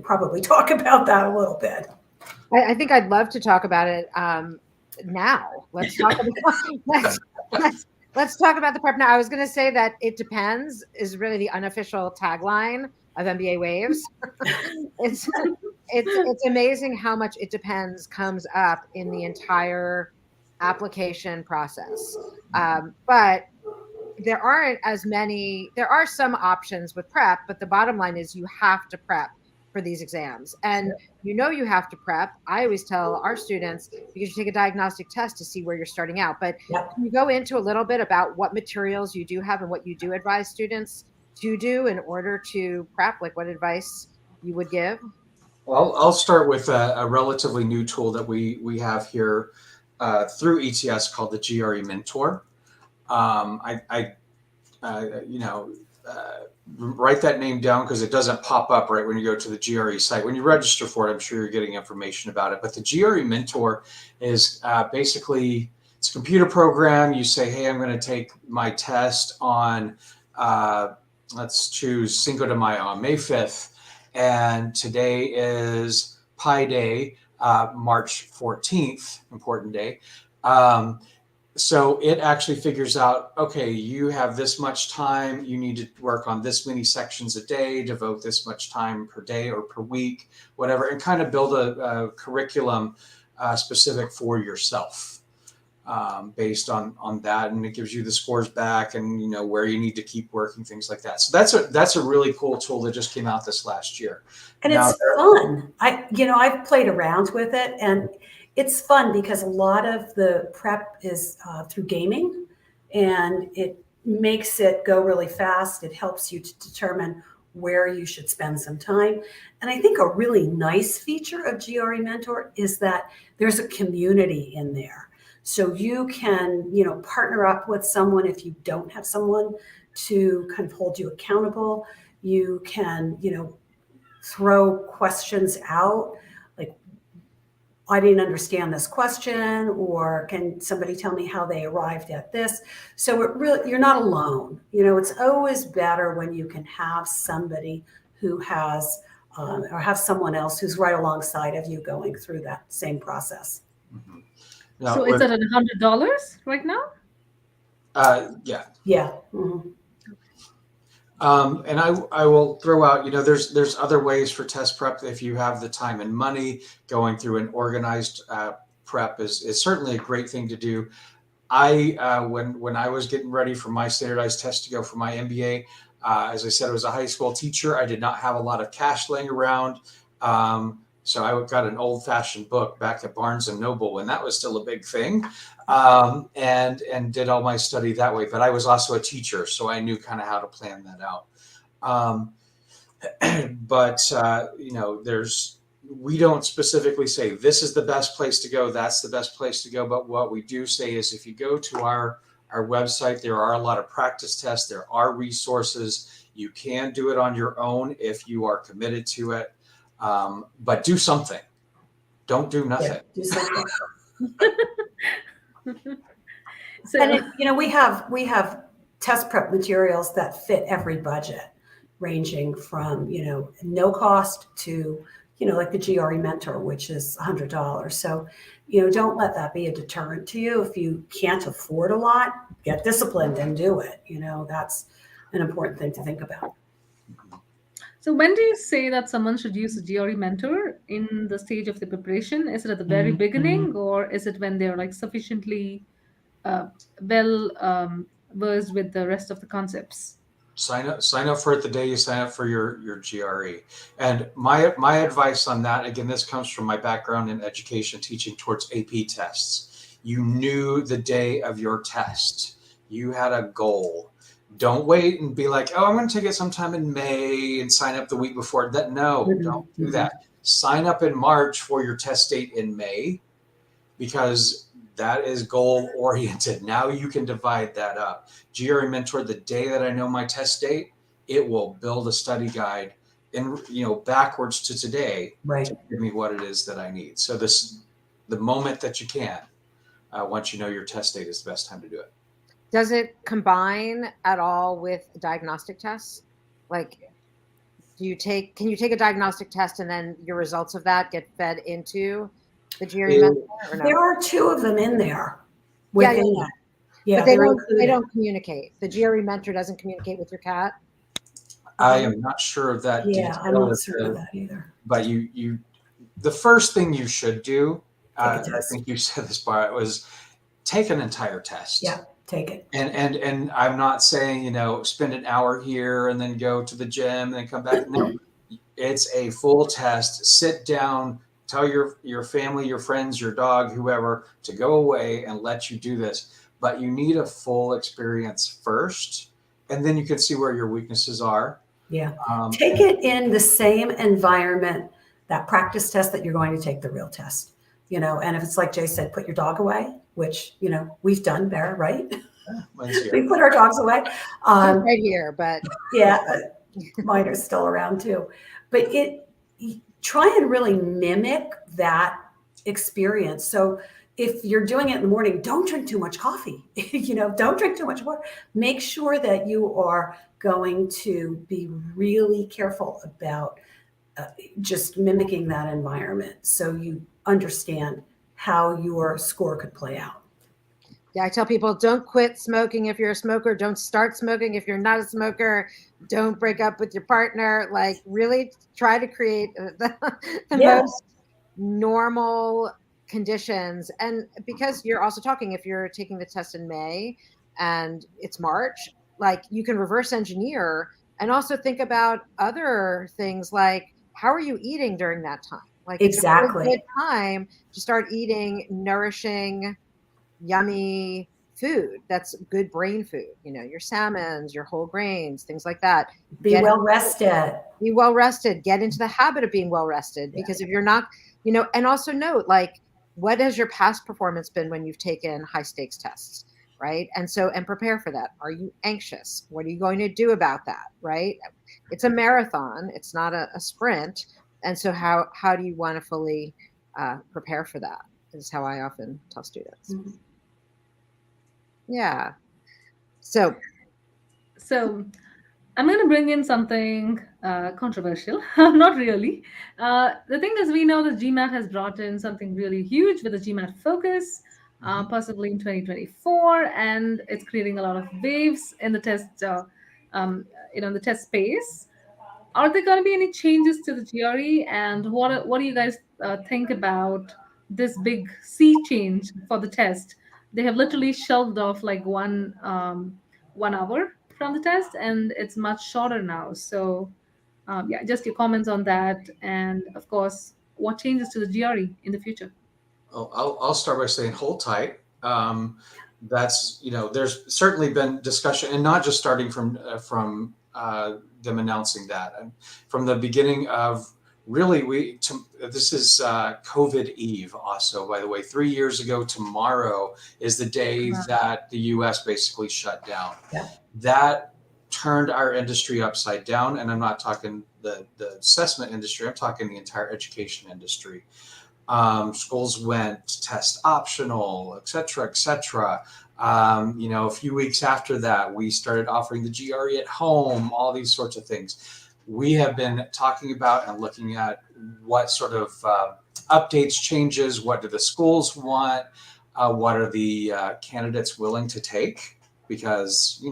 probably talk about that a little bit. I think I'd love to talk about it now. Let's talk about let's talk about the prep now. I was going to say that "it depends" is really the unofficial tagline of MBA Waves. It's amazing how much "it depends" comes up in the entire application process. But there aren't as many. There are some options with prep, but the bottom line is you have to prep for these exams. And you have to prep. I always tell our students, because you take a diagnostic test to see where you're starting out. But can you go into a little bit about what materials you do have and what you do advise students to do in order to prep? Like what advice you would give? Well, I'll start with a relatively new tool that we have here through ETS called the GRE Mentor. Write that name down because it doesn't pop up right when you go to the GRE site. When you register for it, I'm sure you're getting information about it. But the GRE Mentor is basically, it's a computer program. You say, hey, I'm going to take my test on, let's choose Cinco de Mayo on May 5th. And today is Pi Day, March 14th, important day. So it actually figures out, okay, you have this much time, you need to work on this many sections a day, devote this much time per day or per week, whatever, and kind of build a curriculum specific for yourself based on that. And it gives you the scores back and, where you need to keep working, things like that. So that's a really cool tool that just came out this last year. And it's fun. I've played around with it, and it's fun because a lot of the prep is through gaming, and it makes it go really fast. It helps you to determine where you should spend some time. And I think a really nice feature of GRE Mentor is that there's a community in there. So you can, partner up with someone if you don't have someone to kind of hold you accountable. You can, throw questions out like, I didn't understand this question, or can somebody tell me how they arrived at this? So you're not alone. It's always better when you can have somebody who has, or have someone else who's right alongside of you going through that same process. Mhm. So Now, is that at $100 right now? yeah. Yeah. Mhm. And I will throw out, there's other ways for test prep if you have the time and money. Going through an organized prep is certainly a great thing to do. When I was getting ready for my standardized test to go for my MBA, as I said, I was a high school teacher. I did not have a lot of cash laying around. So I got an old fashioned book back at Barnes and Noble when that was still a big thing, and did all my study that way. But I was also a teacher, so I knew kind of how to plan that out. Um, but we don't specifically say this is the best place to go, that's the best place to go. But what we do say is if you go to our website, there are a lot of practice tests, there are resources. You can do it on your own if you are committed to it. But do something. Don't do nothing. Yeah, do something. So And we have test prep materials that fit every budget, ranging from no cost to like the GRE Mentor, which is $100. So don't let that be a deterrent to you. If you can't afford a lot, get disciplined and do it. That's an important thing to think about. So when do you say that someone should use a GRE mentor in the stage of the preparation? Is it at the very beginning, or is it when they're like sufficiently well versed with the rest of the concepts? Sign up for it the day you sign up for your GRE. And my advice on that, again, this comes from my background in education, teaching towards AP tests. You knew the day of your test. You had a goal. Don't wait and be like, oh, I'm going to take it sometime in May and sign up the week before. Don't do that. Sign up in March for your test date in May, because that is goal oriented. Now you can divide that up. GRE Mentor, the day that I know my test date, it will build a study guide and backwards to today, Right. to give me what it is that I need. So the moment that you can, once you know your test date, is the best time to do it. Does it combine at all with diagnostic tests? Like, can you take a diagnostic test and then your results of that get fed into the GRE Mentor, or no? There are two of them in there within that. Yeah, but they included. don't communicate. The GRE Mentor doesn't communicate with your CAT. I am not sure of that Yeah, detail. I'm not sure of that either. But the first thing you should do, I test. think you said this, Bara, was take an entire test. Yeah, take it. And I'm not saying, spend an hour here and then go to the gym and then come back. No, it's a full test. Sit down, tell your family, your friends, your dog, whoever, to go away and let you do this. But you need a full experience first, and then you can see where your weaknesses are. Yeah. Take it in the same environment, that practice test, that you're going to take the real test. And if it's like Jay said, put your dog away, which, we've done, Bara, right? We put our dogs away. Right here, but yeah, mine are still around too. But try and really mimic that experience. So if you're doing it in the morning, don't drink too much coffee. Don't drink too much water. Make sure that you are going to be really careful about just mimicking that environment, so you understand how your score could play out. Yeah, I tell people, don't quit smoking if you're a smoker. Don't start smoking if you're not a smoker. Don't break up with your partner. Like, really try to create the most normal conditions. And because you're also talking, if you're taking the test in May and it's March, like, you can reverse engineer and also think about other things like, how are you eating during that time? Like Exactly. it's a good time to start eating nourishing, yummy food. That's good brain food. You know, your salmons, your whole grains, things like that. Be well rested. Be well rested. Get into the habit of being well rested, because if you're not, you know, and also note, like, what has your past performance been when you've taken high stakes tests, right? And so, and prepare for that. Are you anxious? What are you going to do about that, right? It's a marathon. It's not a sprint. And so how do you want to fully prepare for that is how I often tell students. Mm-hmm. Yeah. So I'm going to bring in something controversial. Not really. The thing is, we know that GMAT has brought in something really huge with the GMAT focus, possibly in 2024, and it's creating a lot of waves in the test, in the test space. Are there going to be any changes to the GRE, and what do you guys think about this big sea change for the test? They have literally shelved off like 1 hour from the test, and it's much shorter now. So, yeah, just your comments on that, and of course, what changes to the GRE in the future? Oh, I'll start by saying hold tight. That's, there's certainly been discussion, and not just starting from them announcing that, and from the beginning of really this is COVID Eve. Also, by the way, 3 years ago tomorrow is the day that the U.S. basically shut down. Yeah. That turned our industry upside down, and I'm not talking the assessment industry. I'm talking the entire education industry. Schools went test optional, et cetera, et cetera. A few weeks after that, we started offering the GRE at home, all these sorts of things. We have been talking about and looking at what sort of updates, changes, what do the schools want, what are the candidates willing to take, because,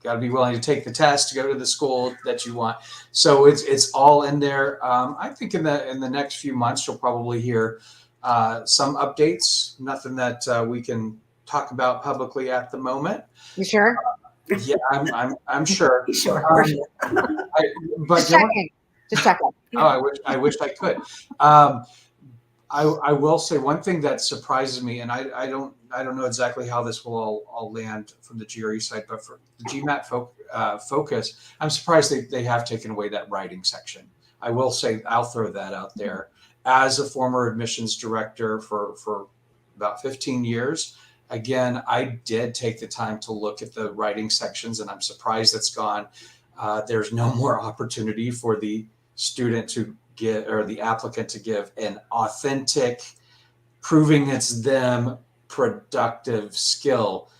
got to be willing to take the test to go to the school that you want. So it's all in there. I think in the next few months you'll probably hear some updates. Nothing that we can talk about publicly at the moment. You sure? Yeah, I'm sure. Sure. But Just checking. Oh, I wish I could. I will say one thing that surprises me, and I don't know exactly how this will all land from the GRE side, but for the GMAT focus, I'm surprised they have taken away that writing section. I will say, I'll throw that out there. As a former admissions director for about 15 years, again, I did take the time to look at the writing sections, and I'm surprised it's gone. There's no more opportunity for the student to get, or the applicant to give, an authentic, proving it's them, productive skill,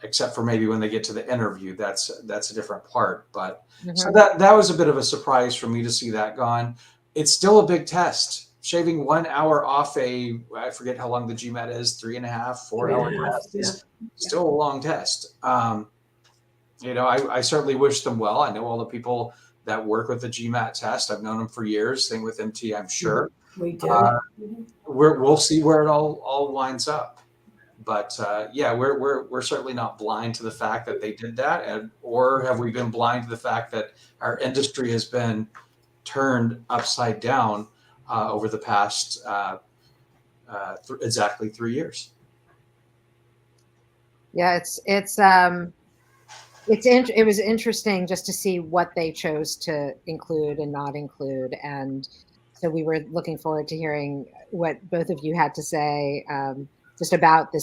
except for maybe when they get to the interview. That's a different part. But so that was a bit of a surprise for me to see that gone. It's still a big test. Shaving 1 hour off I forget how long the GMAT is, 3.5, 4 hour test is still a long test. I certainly wish them well. I know all the people that work with the GMAT test. I've known them for years. Same with MT, I'm sure. We do. We'll see where it all lines up. But we're certainly not blind to the fact that they did that, or have we been blind to the fact that our industry has been turned upside down over the past exactly 3 years. Yeah, it was interesting just to see what they chose to include and not include, and so we were looking forward to hearing what both of you had to say just about the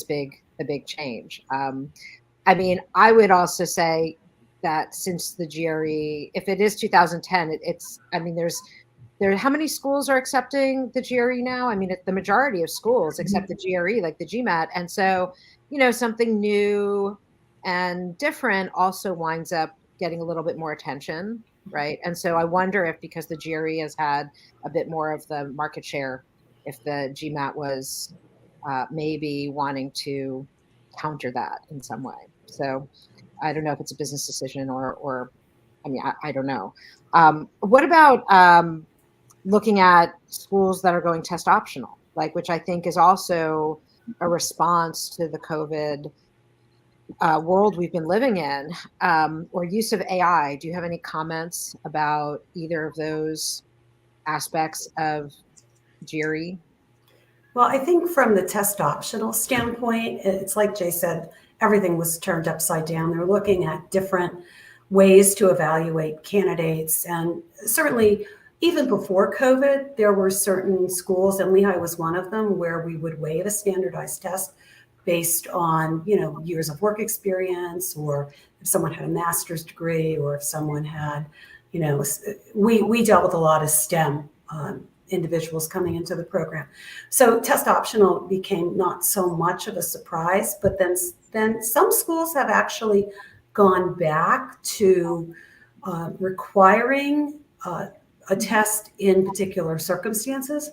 big change. I mean, I would also say that since the GRE, if it is 2010, how many schools are accepting the GRE now? I mean, the majority of schools accept the GRE, like the GMAT. And so, something new and different also winds up getting a little bit more attention, right? And so I wonder if, because the GRE has had a bit more of the market share, if the GMAT was maybe wanting to counter that in some way. So I don't know if it's a business decision or I mean, I don't know. What about looking at schools that are going test optional, which I think is also a response to the COVID world we've been living in, or use of AI. Do you have any comments about either of those aspects of GRE? Well, I think from the test optional standpoint, it's like Jay said, everything was turned upside down. They're looking at different ways to evaluate candidates. And certainly, even before COVID, there were certain schools, and Lehigh was one of them, where we would waive a standardized test based on, years of work experience, or if someone had a master's degree, or if someone had, we dealt with a lot of STEM individuals coming into the program. So test optional became not so much of a surprise, but then some schools have actually gone back to requiring a test in particular circumstances.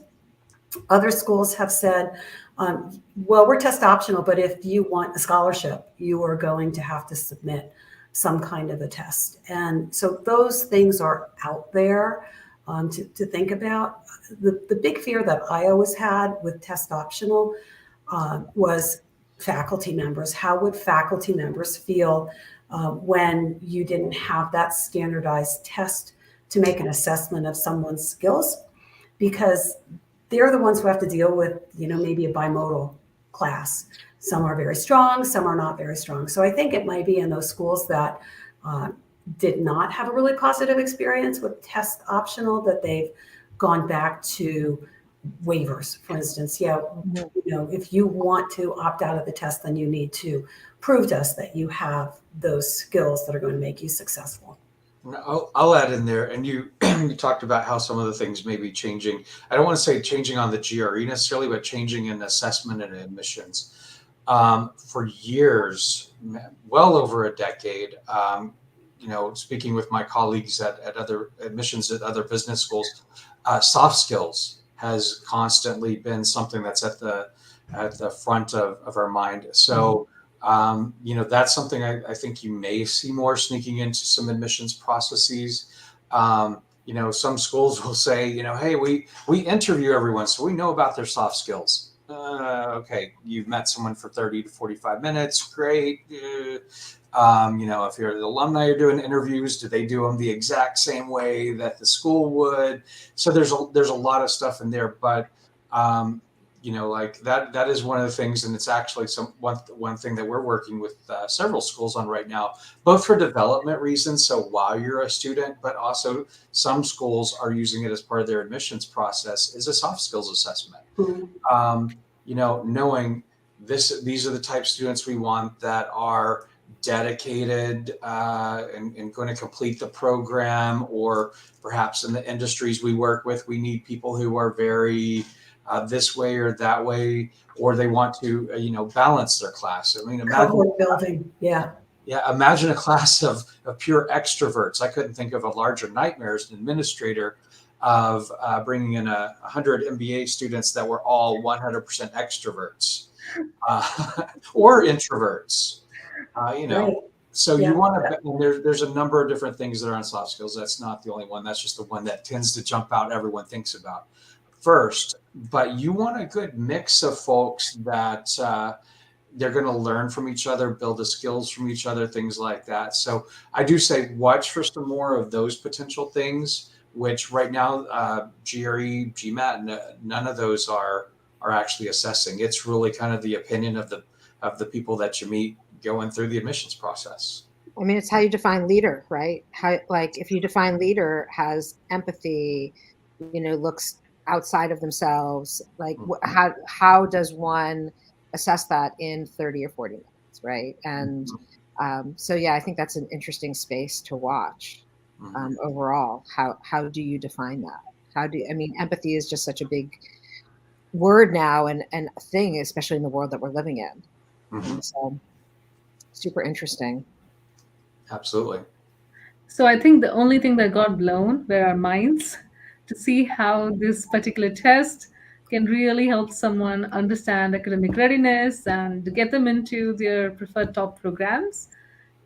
Other schools have said, well, we're test optional, but if you want a scholarship, you are going to have to submit some kind of a test. And so those things are out there to think about. The big fear that I always had with test optional was faculty members. How would faculty members feel when you didn't have that standardized test to make an assessment of someone's skills? Because they're the ones who have to deal with, maybe a bimodal class. Some are very strong, some are not very strong. So I think it might be in those schools that did not have a really positive experience with test optional that they've gone back to waivers. For instance, if you want to opt out of the test, then you need to prove to us that you have those skills that are going to make you successful. I'll add in there, and you you talked about how some of the things may be changing. I don't want to say changing on the GRE necessarily, but changing in assessment and admissions. For years, well over a decade, speaking with my colleagues at other admissions at other business schools, soft skills has constantly been something that's at the front of our mind. So. That's something I think you may see more sneaking into some admissions processes. Some schools will say, hey, we interview everyone, so we know about their soft skills. Okay, you've met someone for 30 to 45 minutes, great. If you're the alumni, you're doing interviews, do they do them the exact same way that the school would? So there's a lot of stuff in there, but like that is one of the things, and it's actually one thing that we're working with several schools on right now, both for development reasons, so while you're a student, but also some schools are using it as part of their admissions process, is a soft skills assessment. Knowing these are the type of students we want that are dedicated and going to complete the program, or perhaps in the industries we work with, we need people who are very this way or that way, or they want to, balance their class. I mean, imagine building, yeah. Yeah, imagine a class of pure extroverts. I couldn't think of a larger nightmare as an administrator of bringing in 100 MBA students that were all 100% extroverts or introverts. Right. So you want to, and there's a number of different things that are on soft skills. That's not the only one. That's just the one that tends to jump out. Everyone thinks about first, but you want a good mix of folks that they're going to learn from each other, build the skills from each other, things like that. So I do say watch for some more of those potential things, which right now GRE, GMAT, none of those are actually assessing. It's really kind of the opinion of the people that you meet going through the admissions process. I mean, it's how you define leader, right? If you define leader has empathy, looks outside of themselves, how does one assess that in 30 or 40 minutes, right? And I think that's an interesting space to watch. Overall, how do you define that? Empathy is just such a big word now and thing, especially in the world that we're living in. So super interesting. Absolutely. So I think the only thing that got blown were our minds to see how this particular test can really help someone understand academic readiness and get them into their preferred top programs.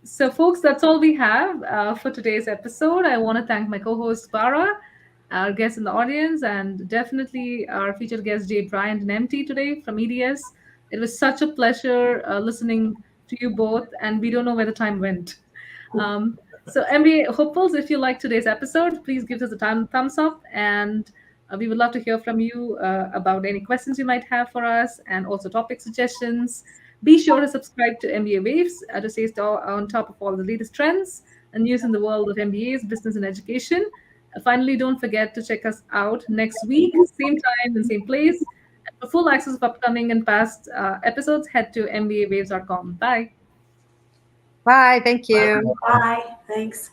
So, folks, that's all we have for today's episode. I want to thank my co host, Bara, our guests in the audience, and definitely our featured guest, Jay Bryant and MT today from EDS. It was such a pleasure listening to you both, and we don't know where the time went. So, MBA hopefuls, if you like today's episode, please give us a thumbs up and We would love to hear from you about any questions you might have for us and also topic suggestions. Be sure to subscribe to MBA Waves to stay on top of all the latest trends and news in the world of MBAs, business, and education. Finally, don't forget to check us out next week, same time and same place. And for full access of upcoming and past episodes, head to mbawaves.com. Bye. Bye. Thank you. Bye. Thanks.